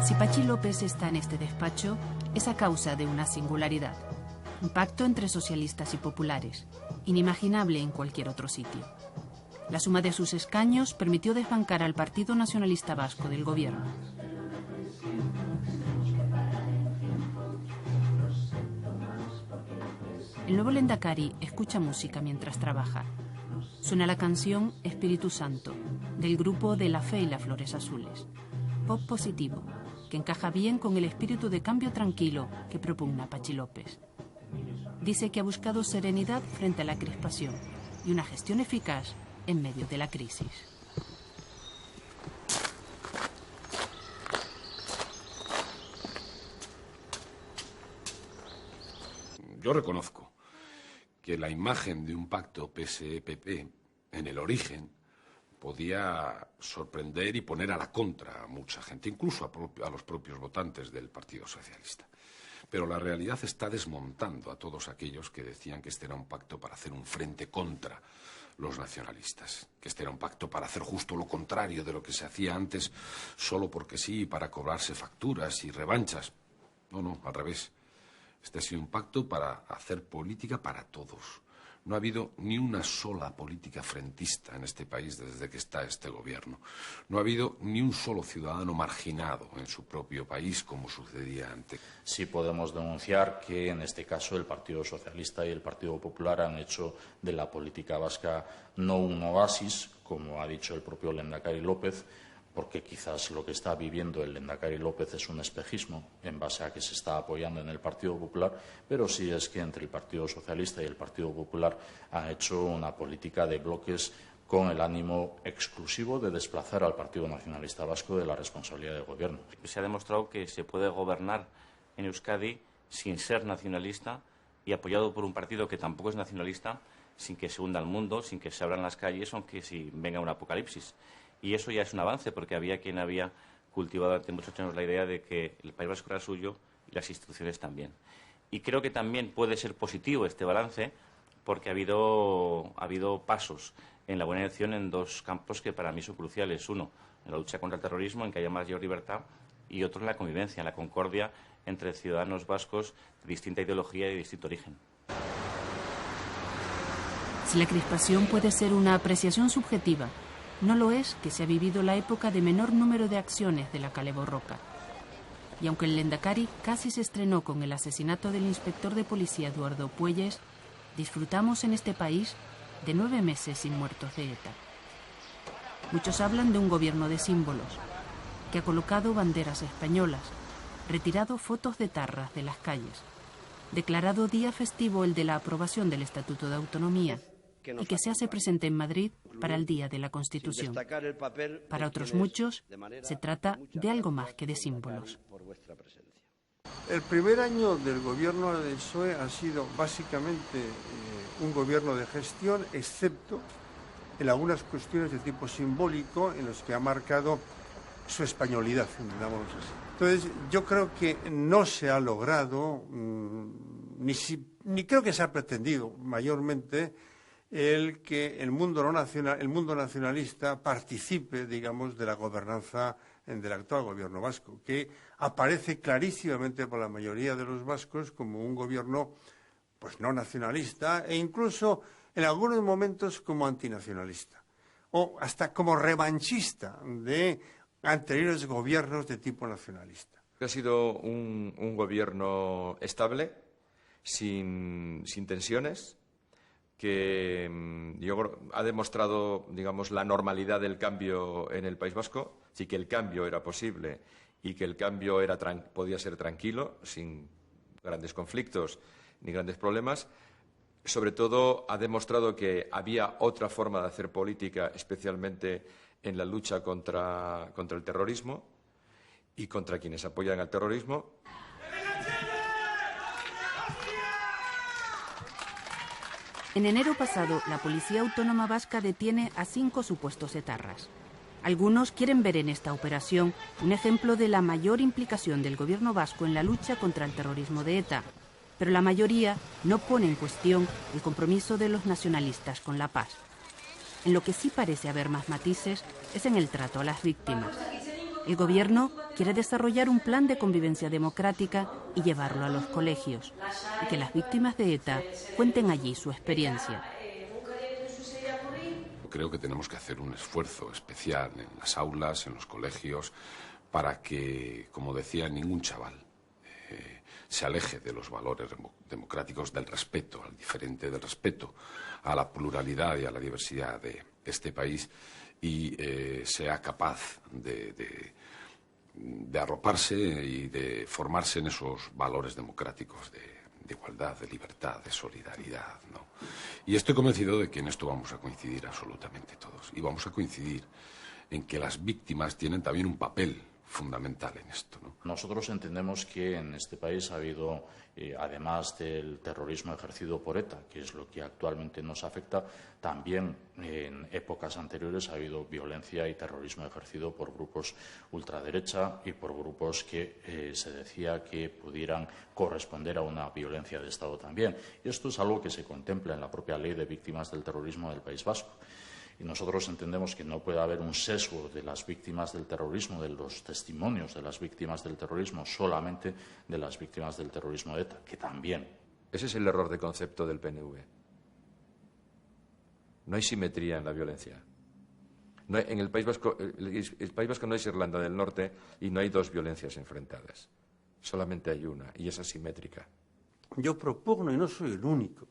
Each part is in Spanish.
Si Pachi López está en este despacho, es a causa de una singularidad. Un pacto entre socialistas y populares, inimaginable en cualquier otro sitio. La suma de sus escaños permitió desbancar al Partido Nacionalista Vasco del gobierno. El nuevo Lehendakari escucha música mientras trabaja. Suena la canción Espíritu Santo, del grupo de La Fe y las Flores Azules. Pop positivo, que encaja bien con el espíritu de cambio tranquilo que propugna Pachi López. Dice que ha buscado serenidad frente a la crispación y una gestión eficaz en medio de la crisis. Yo reconozco que la imagen de un pacto PSE-PP en el origen podía sorprender y poner a la contra a mucha gente, incluso a los propios votantes del Partido Socialista. Pero la realidad está desmontando a todos aquellos que decían que este era un pacto para hacer un frente contra los nacionalistas, que este era un pacto para hacer justo lo contrario de lo que se hacía antes, solo porque sí, para cobrarse facturas y revanchas. No, al revés. Este ha sido un pacto para hacer política para todos. No ha habido ni una sola política frentista en este país desde que está este gobierno. No ha habido ni un solo ciudadano marginado en su propio país, como sucedía antes. Sí podemos denunciar que, en este caso, el Partido Socialista y el Partido Popular han hecho de la política vasca no un oasis, como ha dicho el propio Lehendakari López, porque quizás lo que está viviendo el Lehendakari López es un espejismo en base a que se está apoyando en el Partido Popular, pero sí es que entre el Partido Socialista y el Partido Popular han hecho una política de bloques con el ánimo exclusivo de desplazar al Partido Nacionalista Vasco de la responsabilidad de gobierno. Se ha demostrado que se puede gobernar en Euskadi sin ser nacionalista y apoyado por un partido que tampoco es nacionalista, sin que se hunda el mundo, sin que se abran las calles, aunque si venga un apocalipsis. Y eso ya es un avance, porque había quien había cultivado durante muchos años la idea de que el País Vasco era suyo y las instituciones también. Y creo que también puede ser positivo este balance, porque ha habido pasos en la buena dirección en dos campos que para mí son cruciales. Uno, en la lucha contra el terrorismo, en que haya mayor libertad, y otro en la convivencia, en la concordia entre ciudadanos vascos de distinta ideología y de distinto origen. Si la crispación puede ser una apreciación subjetiva, no lo es que se ha vivido la época de menor número de acciones de la Kale Borroka. Y aunque el Lehendakari casi se estrenó con el asesinato del inspector de policía Eduardo Puelles, disfrutamos en este país de 9 meses sin muertos de ETA. Muchos hablan de un gobierno de símbolos, que ha colocado banderas españolas, retirado fotos de tarras de las calles, declarado día festivo el de la aprobación del Estatuto de Autonomía, y que se hace presente en Madrid para el Día de la Constitución. Para otros muchos, se trata de algo más que de símbolos. El primer año del gobierno del PSOE ha sido básicamente un gobierno de gestión, excepto en algunas cuestiones de tipo simbólico en los que ha marcado su españolidad, digámoslo así. Entonces, yo creo que no se ha logrado, ni creo que se ha pretendido mayormente, el que el mundo nacionalista participe, digamos, de la gobernanza del actual gobierno vasco, que aparece clarísimamente por la mayoría de los vascos como un gobierno pues no nacionalista e incluso en algunos momentos como antinacionalista o hasta como revanchista de anteriores gobiernos de tipo nacionalista. Ha sido un gobierno estable, sin tensiones, que yo creo ha demostrado, digamos, la normalidad del cambio en el País Vasco, sí que el cambio era posible y que el cambio podía ser tranquilo, sin grandes conflictos ni grandes problemas. Sobre todo ha demostrado que había otra forma de hacer política, especialmente en la lucha contra el terrorismo y contra quienes apoyan al terrorismo. En enero pasado, la Policía Autónoma Vasca detiene a 5 supuestos etarras. Algunos quieren ver en esta operación un ejemplo de la mayor implicación del gobierno vasco en la lucha contra el terrorismo de ETA, pero la mayoría no pone en cuestión el compromiso de los nacionalistas con la paz. En lo que sí parece haber más matices es en el trato a las víctimas. El gobierno quiere desarrollar un plan de convivencia democrática y llevarlo a los colegios, y que las víctimas de ETA cuenten allí su experiencia. Creo que tenemos que hacer un esfuerzo especial en las aulas, en los colegios, para que, como decía, ningún chaval se aleje de los valores democráticos, del respeto al diferente, del respeto a la pluralidad y a la diversidad de este país, y sea capaz de arroparse y de formarse en esos valores democráticos de igualdad, de libertad, de solidaridad, ¿no? Y estoy convencido de que en esto vamos a coincidir absolutamente todos. Y vamos a coincidir en que las víctimas tienen también un papel fundamental en esto, ¿no? Nosotros entendemos que en este país ha habido, además del terrorismo ejercido por ETA, que es lo que actualmente nos afecta, también en épocas anteriores ha habido violencia y terrorismo ejercido por grupos ultraderecha y por grupos que se decía que pudieran corresponder a una violencia de Estado también. Y esto es algo que se contempla en la propia Ley de Víctimas del Terrorismo del País Vasco. Y nosotros entendemos que no puede haber un sesgo de las víctimas del terrorismo, de los testimonios de las víctimas del terrorismo, solamente de las víctimas del terrorismo de ETA, que también. Ese es el error de concepto del PNV. No hay simetría en la violencia. No hay, en el País Vasco no es Irlanda del Norte y no hay dos violencias enfrentadas. Solamente hay una, y es asimétrica. Yo propugno, y no soy el único,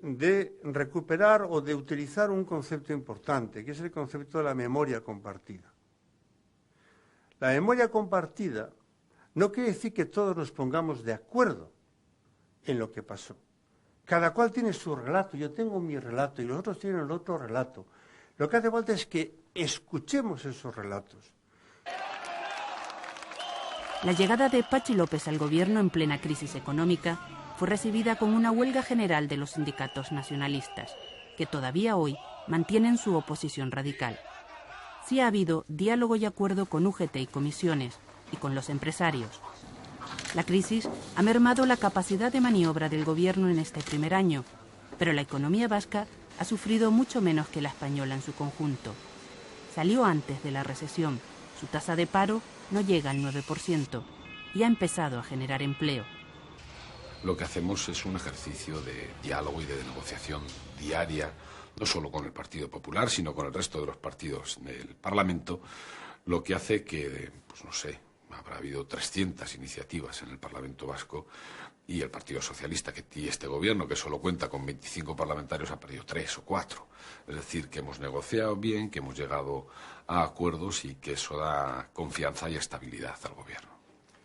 de recuperar o de utilizar un concepto importante, que es el concepto de la memoria compartida. La memoria compartida no quiere decir que todos nos pongamos de acuerdo en lo que pasó. Cada cual tiene su relato, yo tengo mi relato y los otros tienen el otro relato. Lo que hace falta es que escuchemos esos relatos. La llegada de Patxi López al gobierno en plena crisis económica fue recibida con una huelga general de los sindicatos nacionalistas, que todavía hoy mantienen su oposición radical. Sí ha habido diálogo y acuerdo con UGT y comisiones, y con los empresarios. La crisis ha mermado la capacidad de maniobra del gobierno en este primer año, pero la economía vasca ha sufrido mucho menos que la española en su conjunto. Salió antes de la recesión, su tasa de paro no llega al 9% y ha empezado a generar empleo. Lo que hacemos es un ejercicio de diálogo y de negociación diaria, no solo con el Partido Popular, sino con el resto de los partidos del Parlamento, lo que hace que, pues no sé, habrá habido 300 iniciativas en el Parlamento Vasco y el Partido Socialista y este gobierno, que solo cuenta con 25 parlamentarios, ha perdido 3 o 4. Es decir, que hemos negociado bien, que hemos llegado a acuerdos y que eso da confianza y estabilidad al gobierno.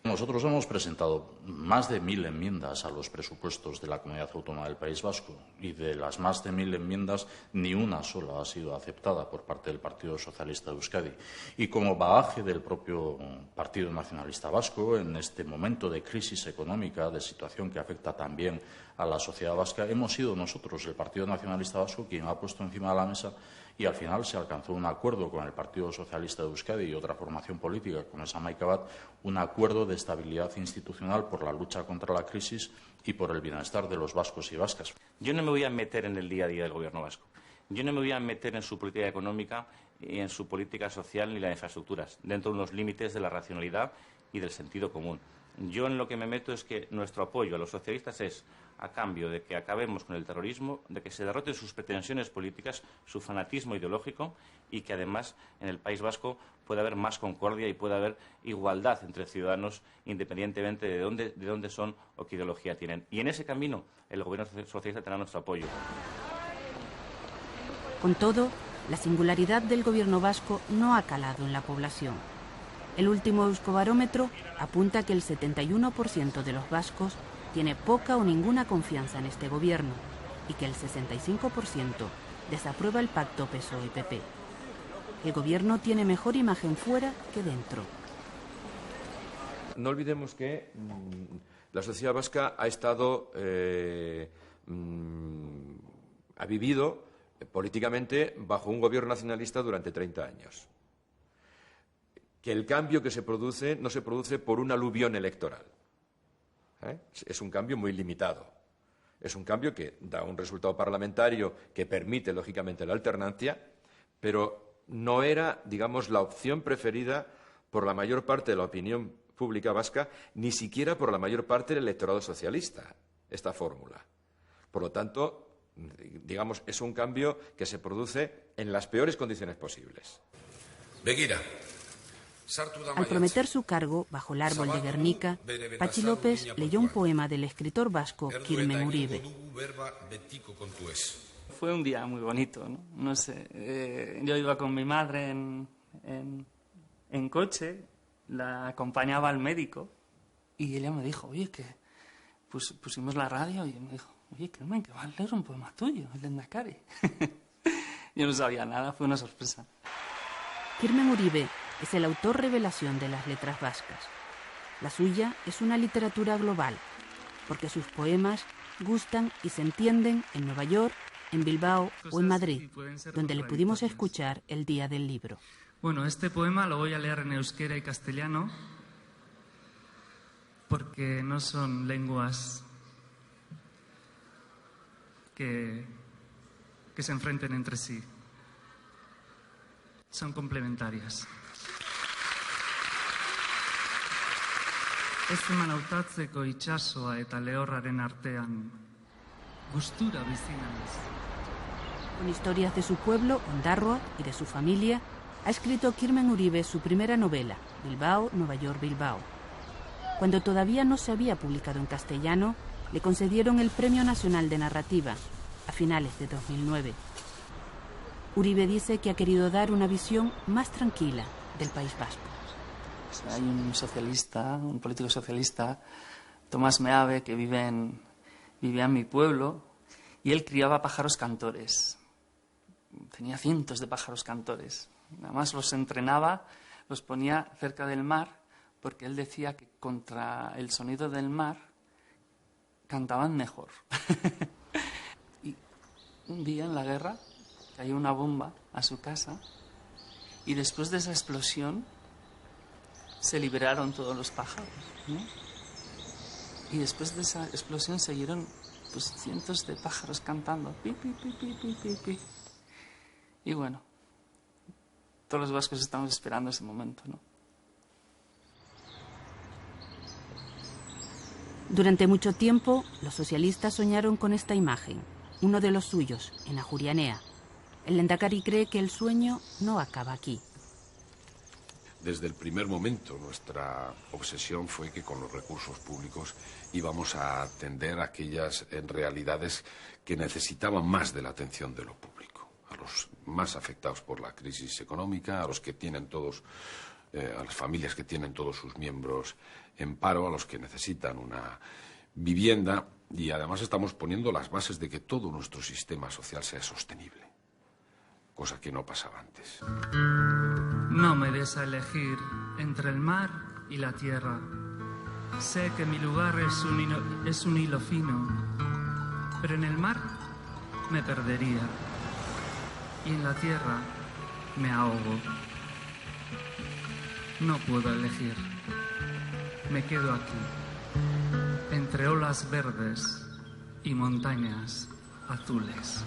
Nosotros hemos presentado más de 1000 enmiendas a los presupuestos de la Comunidad Autónoma del País Vasco y de las más de 1000 enmiendas ni una sola ha sido aceptada por parte del Partido Socialista de Euskadi. Y como bagaje del propio Partido Nacionalista Vasco, en este momento de crisis económica, de situación que afecta también a la sociedad vasca, hemos sido nosotros, el Partido Nacionalista Vasco, quien ha puesto encima de la mesa y al final se alcanzó un acuerdo con el Partido Socialista de Euskadi y otra formación política, con esa Maikabat, un acuerdo de estabilidad institucional por la lucha contra la crisis y por el bienestar de los vascos y vascas. Yo no me voy a meter en el día a día del Gobierno vasco. Yo no me voy a meter en su política económica y en su política social ni las infraestructuras, dentro de unos límites de la racionalidad y del sentido común. Yo en lo que me meto es que nuestro apoyo a los socialistas es a cambio de que acabemos con el terrorismo, de que se derroten sus pretensiones políticas, su fanatismo ideológico y que además en el País Vasco pueda haber más concordia y pueda haber igualdad entre ciudadanos independientemente de dónde son o qué ideología tienen. Y en ese camino el Gobierno socialista tendrá nuestro apoyo. Con todo, la singularidad del gobierno vasco no ha calado en la población. El último Euskobarómetro apunta que el 71% de los vascos tiene poca o ninguna confianza en este gobierno y que el 65% desaprueba el pacto PSOE-PP. El gobierno tiene mejor imagen fuera que dentro. No olvidemos que la sociedad vasca ha estado, ha vivido políticamente bajo un gobierno nacionalista durante 30 años. Que el cambio que se produce no se produce por un aluvión electoral. Es un cambio muy limitado. Es un cambio que da un resultado parlamentario que permite, lógicamente, la alternancia, pero no era, digamos, la opción preferida por la mayor parte de la opinión pública vasca, ni siquiera por la mayor parte del electorado socialista, esta fórmula. Por lo tanto, digamos, es un cambio que se produce en las peores condiciones posibles. Begira. Al prometer su cargo bajo el árbol de Guernica, Patxi López leyó un poema del escritor vasco Kirmen Uribe. Fue un día muy bonito, ¿no? No sé, yo iba con mi madre en coche, la acompañaba al médico y ella me dijo, oye, que pusimos la radio y me dijo, oye, Kirmen, que va a leer un poema tuyo, el Lendakari. Yo no sabía nada, fue una sorpresa. Kirmen Uribe es el autor revelación de las letras vascas. La suya es una literatura global, porque sus poemas gustan y se entienden en Nueva York, en Bilbao o en Madrid, donde le pudimos escuchar el día del libro. Bueno, este poema lo voy a leer en euskera y castellano, porque no son lenguas que se enfrenten entre sí. Son complementarias. Ez eman hautatzeko itsasoa eta lehorraren artean, gustura bizi naiz. Con historias de su pueblo, Ondarroa, y de su familia, ha escrito Kirmen Uribe su primera novela, Bilbao, Nueva York, Bilbao. Cuando todavía no se había publicado en castellano, le concedieron el Premio Nacional de Narrativa, a finales de 2009. Uribe dice que ha querido dar una visión más tranquila del País Vasco. Hay un socialista, un político socialista, Tomás Meave, que vivía en mi pueblo, y él criaba pájaros cantores. Tenía cientos de pájaros cantores. Además los entrenaba, los ponía cerca del mar, porque él decía que contra el sonido del mar cantaban mejor. Y un día en la guerra cayó una bomba a su casa y después de esa explosión se liberaron todos los pájaros, ¿no? Y después de esa explosión siguieron pues cientos de pájaros cantando. Pi, pi, pi, pi, pi, pi, pi. Y bueno, todos los vascos estamos esperando ese momento, ¿no? Durante mucho tiempo, los socialistas soñaron con esta imagen, uno de los suyos, en Ajurianea. El Lendakari cree que el sueño no acaba aquí. Desde el primer momento nuestra obsesión fue que con los recursos públicos íbamos a atender a aquellas realidades que necesitaban más de la atención de lo público, a los más afectados por la crisis económica, a los que tienen todos, a las familias que tienen todos sus miembros en paro, a los que necesitan una vivienda, y además estamos poniendo las bases de que todo nuestro sistema social sea sostenible, cosa que no pasaba antes. No me des a elegir entre el mar y la tierra. Sé que mi lugar es un hilo fino, pero en el mar me perdería y en la tierra me ahogo. No puedo elegir. Me quedo aquí, entre olas verdes y montañas azules.